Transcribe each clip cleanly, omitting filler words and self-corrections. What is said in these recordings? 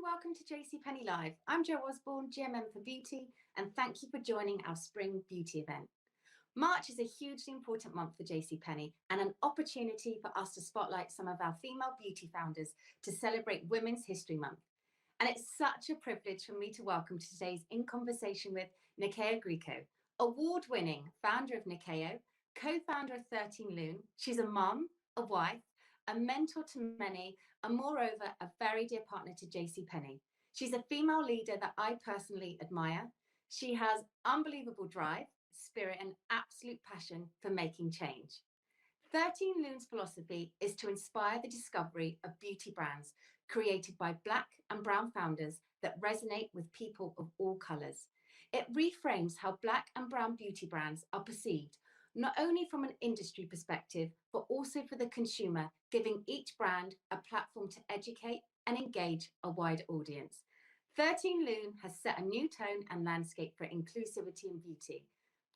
welcome to JCPenney Live. I'm Jo Osborne, GMM for Beauty, and thank you for joining our spring beauty event. March is a hugely important month for JCPenney and an opportunity for us to spotlight some of our female beauty founders to celebrate Women's History Month. And it's such a privilege for me to welcome to today's In Conversation with Nyakio Grieco, award-winning founder of Nyakio, co-founder of 13 Lune. She's a mum, a wife, a mentor to many, and moreover, a very dear partner to JCPenney. She's a female leader that I personally admire. She has unbelievable drive, spirit, and absolute passion for making change. 13 Lune's philosophy is to inspire the discovery of beauty brands created by Black and Brown founders that resonate with people of all colours. It reframes how Black and Brown beauty brands are perceived, not only from an industry perspective, but also for the consumer, giving each brand a platform to educate and engage a wider audience. 13 Lune has set a new tone and landscape for inclusivity in beauty.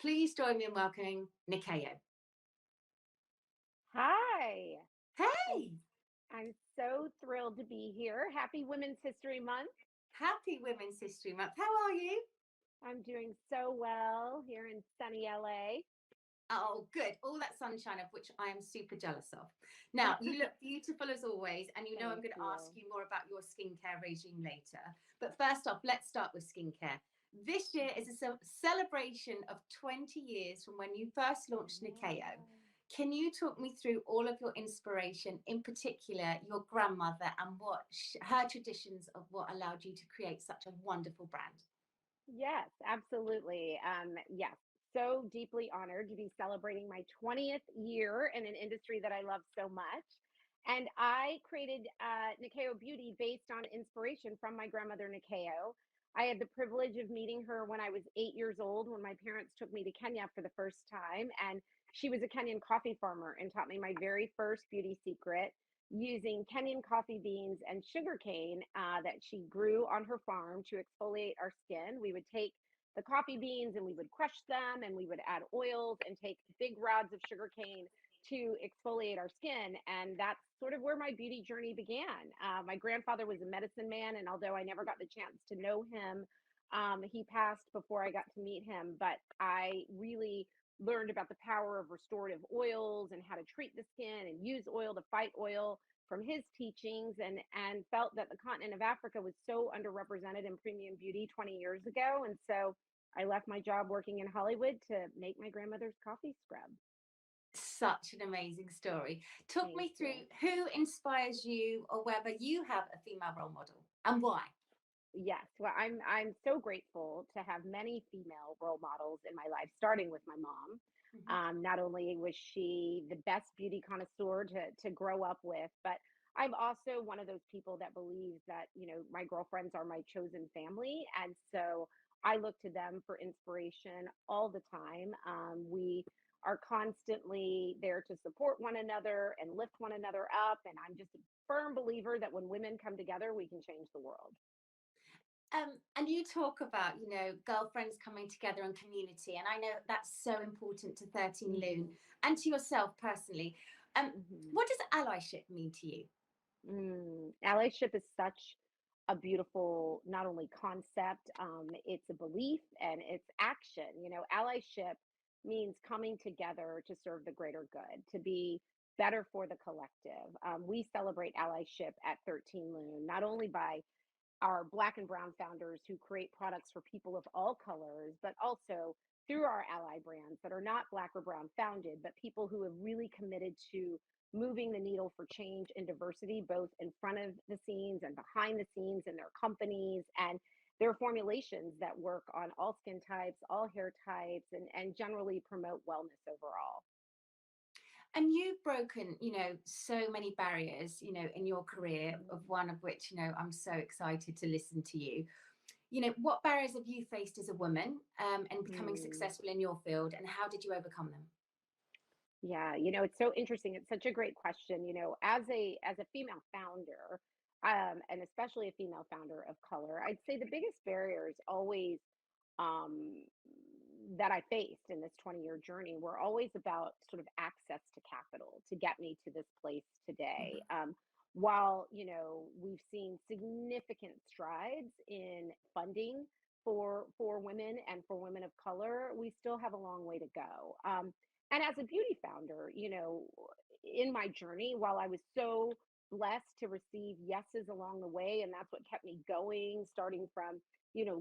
Please join me in welcoming Nyakio. Hi. Hey! I'm so thrilled to be here. Happy Women's History Month. Happy Women's History Month. How are you? I'm doing so well here in sunny LA. Oh, good. All that sunshine, of which I am super jealous of. Now, you look beautiful as always, and you know I'm Thank going to you. ask you more about your skincare regime later. But first off, let's start with skincare. This year is a celebration of 20 years from when you first launched Nyakio. Can you talk me through all of your inspiration, in particular your grandmother and what her traditions of what allowed you to create such a wonderful brand? Yes, absolutely. Yes, so deeply honored to be celebrating my 20th year in an industry that I love so much. And I created Nyakio Beauty based on inspiration from my grandmother, Nyakio. I had the privilege of meeting her when I was 8 years old, when my parents took me to Kenya for the first time. And she was a Kenyan coffee farmer and taught me my very first beauty secret using Kenyan coffee beans and sugarcane that she grew on her farm to exfoliate our skin. We would take the coffee beans and we would crush them and we would add oils and take big rods of sugarcane to exfoliate our skin. And that's sort of where my beauty journey began. My grandfather was a medicine man, and although I never got the chance to know him, he passed before I got to meet him. But I really learned about the power of restorative oils and how to treat the skin and use oil to fight oil from his teachings, and felt that the continent of Africa was so underrepresented in premium beauty 20 years ago. And so I left my job working in Hollywood to make my grandmother's coffee scrub. Such an amazing story. Talk Thank me you. through who inspires you or whether you have a female role model and why. Yes, well, I'm so grateful to have many female role models in my life, starting with my mom. Mhm. Not only was she the best beauty connoisseur to grow up with, but I'm also one of those people that believes that, my girlfriends are my chosen family. And so I look to them for inspiration all the time. We are constantly there to support one another and lift one another up. And I'm just a firm believer that when women come together, we can change the world. And you talk about, girlfriends coming together and community. And I know that's so important to 13 Loon Mhm. and to yourself personally. Mhm. What does allyship mean to you? Allyship is such a beautiful, not only concept, it's a belief and it's action. Allyship means coming together to serve the greater good, to be better for the collective. We celebrate allyship at 13 Loon, not only by our Black and Brown founders who create products for people of all colors, but also through our ally brands that are not Black or Brown founded, but people who have really committed to moving the needle for change and diversity, both in front of the scenes and behind the scenes in their companies. And their formulations that work on all skin types, all hair types, and generally promote wellness overall. And you've broken, so many barriers, in your career, of one of which, I'm so excited to listen to you. What barriers have you faced as a woman and becoming Mm. successful in your field, and how did you overcome them? Yeah, it's so interesting. It's such a great question. As a female founder, and especially a female founder of color, I'd say the biggest barriers always um, that I faced in this 20-year journey were always about sort of access to capital to get me to this place today. while, we've seen significant strides in funding for women and for women of color, we still have a long way to go. And as a beauty founder, in my journey, while I was so blessed to receive yeses along the way, and that's what kept me going, starting from,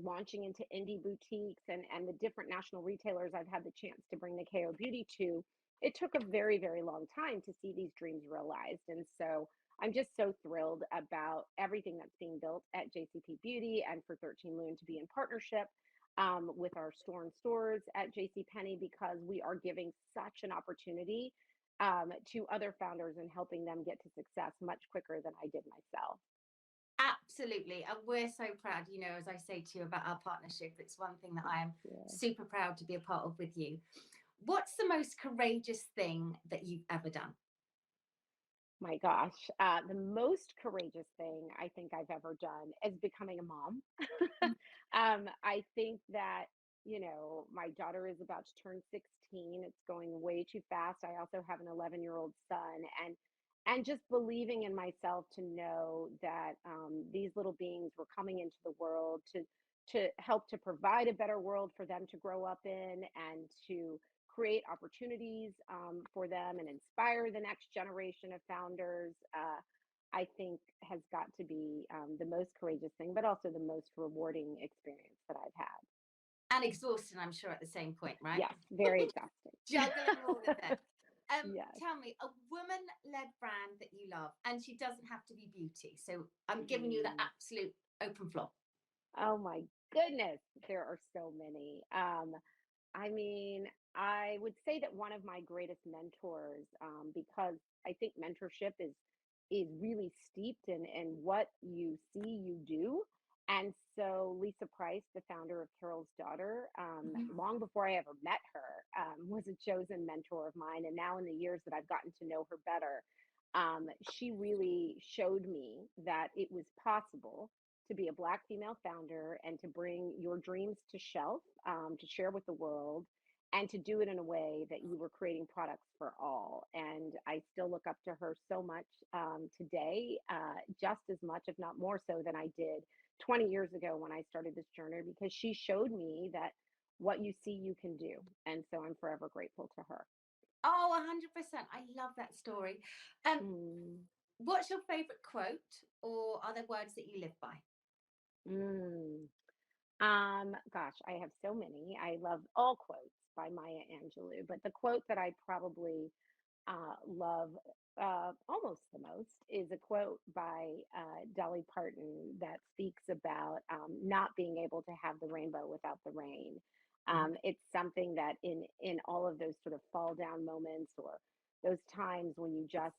launching into indie boutiques and the different national retailers I've had the chance to bring Nyakio Beauty to, it took a very, very long time to see these dreams realized. And so I'm just so thrilled about everything that's being built at JCP Beauty and for 13 Lune to be in partnership with our store and stores at JCPenney, because we are giving such an opportunity to other founders and helping them get to success much quicker than I did myself. Absolutely. And we're so proud, as I say to you about our partnership, it's one thing that I am Yeah. super proud to be a part of with you. What's the most courageous thing that you've ever done? My gosh, the most courageous thing I think I've ever done is becoming a mom. I think that, my daughter is about to turn 16. It's going way too fast. I also have an 11-year-old son, and just believing in myself to know that these little beings were coming into the world to help to provide a better world for them to grow up in, and to create opportunities for them and inspire the next generation of founders. I think has got to be the most courageous thing, but also the most rewarding experience that I've had. And exhausting, I'm sure, at the same point, right? Yes, very exhausting. Juggling all of it. Yes. Tell me, a woman-led brand that you love, and she doesn't have to be beauty. So I'm giving you the Mm. absolute open floor. Oh my goodness, there are so many. I mean, I would say that one of my greatest mentors, because I think mentorship is really steeped in what you see, you do. And so Lisa Price, the founder of Carol's Daughter, Mhm. long before I ever met her, was a chosen mentor of mine. And now in the years that I've gotten to know her better, she really showed me that it was possible to be a Black female founder and to bring your dreams to shelf, to share with the world, and to do it in a way that you were creating products for all. And I still look up to her so much today, just as much, if not more so, than I did 20 years ago when I started this journey, because she showed me that what you see, you can do. And so I'm forever grateful to her. Oh, 100%. I love that story. Um, Mm. what's your favorite quote, or are there words that you live by? Mm. Gosh, I have so many. I love all quotes by Maya Angelou, but the quote that I probably love almost the most is a quote by Dolly Parton that speaks about not being able to have the rainbow without the rain. Mhm. It's something that in all of those sort of fall down moments, or those times when you just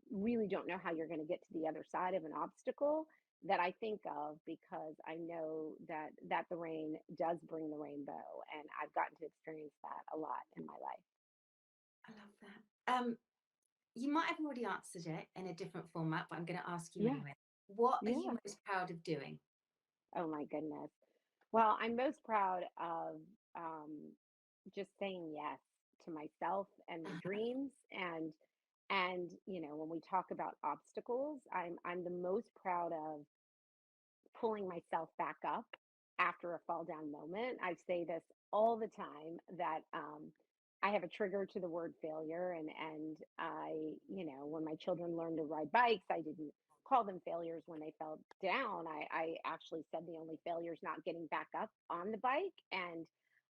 really don't know how you're going to get to the other side of an obstacle, that I think of, because I know that the rain does bring the rainbow, and I've gotten to experience that a lot in my life. I love that. You might have already answered it in a different format, but I'm going to ask you Yeah, anyway. What are you yeah. most proud of doing? Oh my goodness. Well, I'm most proud of um, just saying yes to myself and my dreams, and when we talk about obstacles, I'm the most proud of pulling myself back up after a fall down moment. I say this all the time, that I have a trigger to the word failure, and when my children learned to ride bikes, I didn't call them failures when they fell down. I actually said the only failure is not getting back up on the bike. And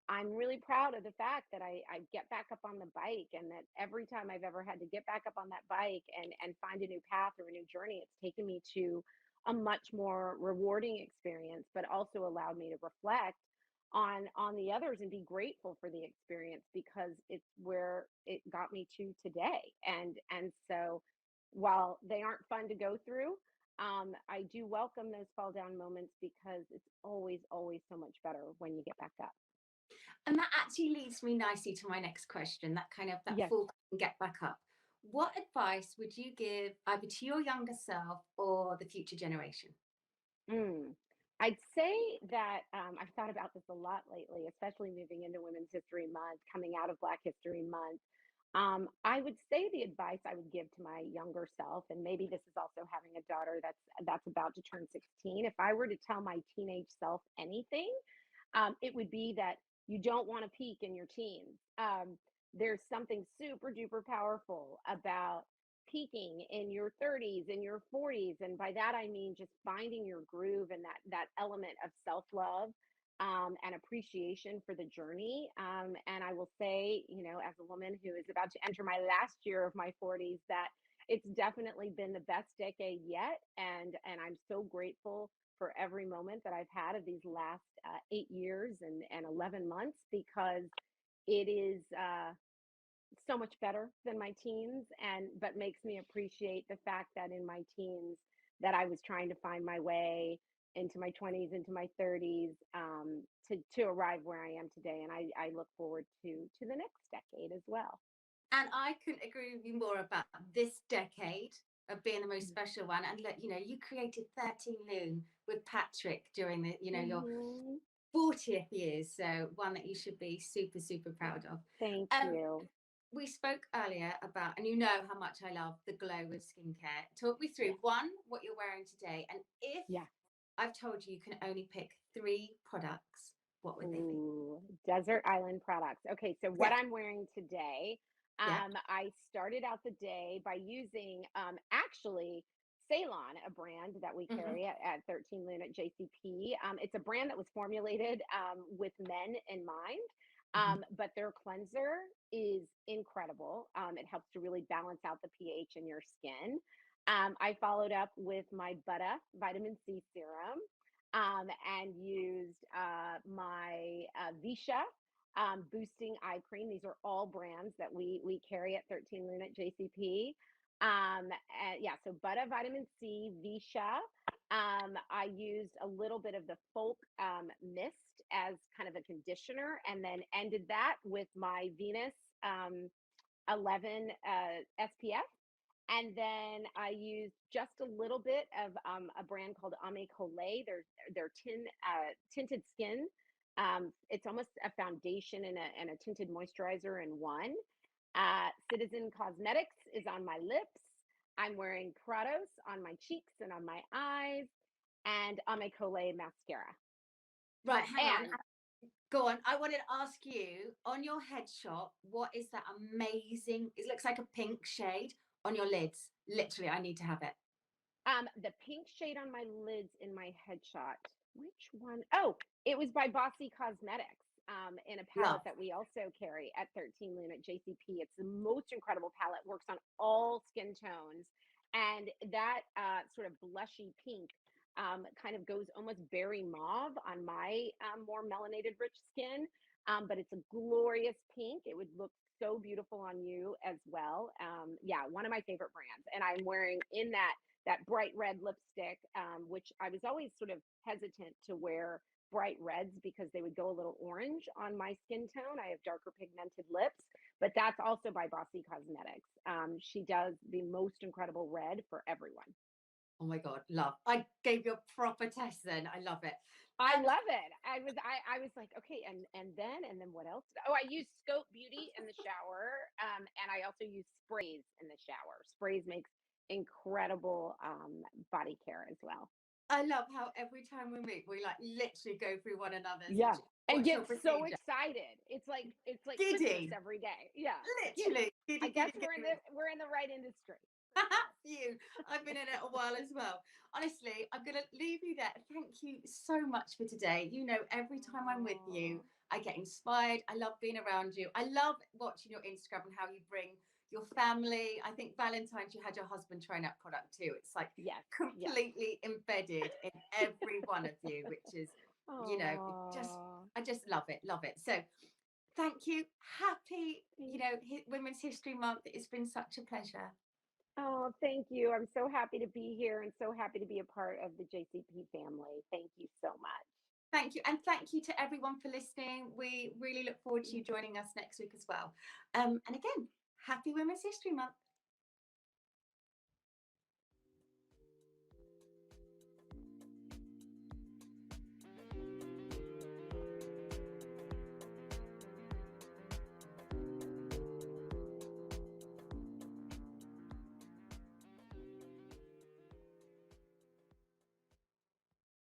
I'm really proud of the fact that I get back up on the bike, and that every time I've ever had to get back up on that bike and find a new path or a new journey, it's taken me to a much more rewarding experience, but also allowed me to reflect on the others and be grateful for the experience, because it's where it got me to today. And so while they aren't fun to go through, I do welcome those fall down moments, because it's always so much better when you get back up. And that actually leads me nicely to my next question, that kind of that Yes. full get back up. What advice would you give either to your younger self or the future generation? Mm. I'd say that I've thought about this a lot lately, especially moving into Women's History Month, coming out of Black History Month. I would say the advice I would give to my younger self, and maybe this is also having a daughter that's about to turn 16. If I were to tell my teenage self anything, it would be that you don't want to peak in your teens. There's something super duper powerful about peaking in your 30s, in your 40s, and by that I mean just finding your groove and that element of self love. And appreciation for the journey. And I will say, as a woman who is about to enter my last year of my 40s, that it's definitely been the best decade yet. And I'm so grateful for every moment that I've had of these last 8 years and 11 months, because it is so much better than my teens, and but makes me appreciate the fact that in my teens that I was trying to find my way into my 20s, into my 30s, to arrive where I am today. And I look forward to the next decade as well. And I couldn't agree with you more about this decade of being the most Mhm. special one. And look, you created 13 Lune with Patrick during your Mhm. 40th years. So one that you should be super, super proud of. Thank Um, you. we spoke earlier about, and you know how much I love the glow with skincare. Talk me through Yes. one, what you're wearing today. And if Yeah. I've told you you can only pick 3 products, what would they be? Ooh, desert island products. Okay, so what Yeah, I'm wearing today, yeah. I started out the day by using actually Ceylon, a brand that we Hmm. carry at 13 Lune at JCP. It's a brand that was formulated with men in mind, Hmm. but their cleanser is incredible. It helps to really balance out the pH in your skin. I followed up with my Butter vitamin C serum, and used my Visha boosting eye cream. These are all brands that we carry at 13 Lune at JCP. Yeah, so Butter Vitamin C, Visha. I used a little bit of the Folk Mist as kind of a conditioner, and then ended that with my Venus um, 11 SPF. And then I used just a little bit of a brand called Ame Collet. Their tinted skin. It's almost a foundation and a tinted moisturizer in one. Citizen Cosmetics is on my lips. I'm wearing Prados on my cheeks and on my eyes, and Ame Collet mascara. Right, hang on. And Go on. I wanted to ask you on your headshot, what is that amazing? It looks like a pink shade on your lids. Literally, I need to have it. The pink shade on my lids in my headshot. Which one? Oh, it was by Bossy Cosmetics, in a palette Love. that we also carry at 13 Lune at JCP. It's the most incredible palette, works on all skin tones. And that sort of blushy pink kind of goes almost berry mauve on my more melanated rich skin. But it's a glorious pink. It would look so beautiful on you as well. Yeah, one of my favorite brands. And I'm wearing in that bright red lipstick, which I was always sort of hesitant to wear bright reds because they would go a little orange on my skin tone. I have darker pigmented lips, but that's also by Bossy Cosmetics. She does the most incredible red for everyone. Oh my God, love. I gave you a proper test then. I love it. I Um, love it. I was like, okay, and then what else? Oh, I use Scope Beauty in the shower, and I also use sprays in the shower. Sprays makes incredible body care as well. I love how every time we meet, we like literally go through one another's. Yeah, and What's your get so procedure? excited. It's like Christmas Giddy. every day. Yeah, giddy. Literally, I giddy, guess giddy, we're in giddy. the right industry for sure. You. I've been in it a while as well. Honestly, I'm going to leave you there. Thank you so much for today. Every time I'm with you, Oh, I get inspired. I love being around you. I love watching your Instagram and how you bring your family. I think Valentine's, you had your husband trying out product too. It's like yes, yes. completely embedded in every one of you, which is, it just, Oh, I just love it, love it. So thank you. Happy, thank Women's History Month. It's been such a pleasure. oh, thank you. I'm so happy to be here and so happy to be a part of the JCP family. Thank you so much. Thank you. And thank you to everyone for listening. We really look forward to you joining us next week as well. And again, happy Women's History Month.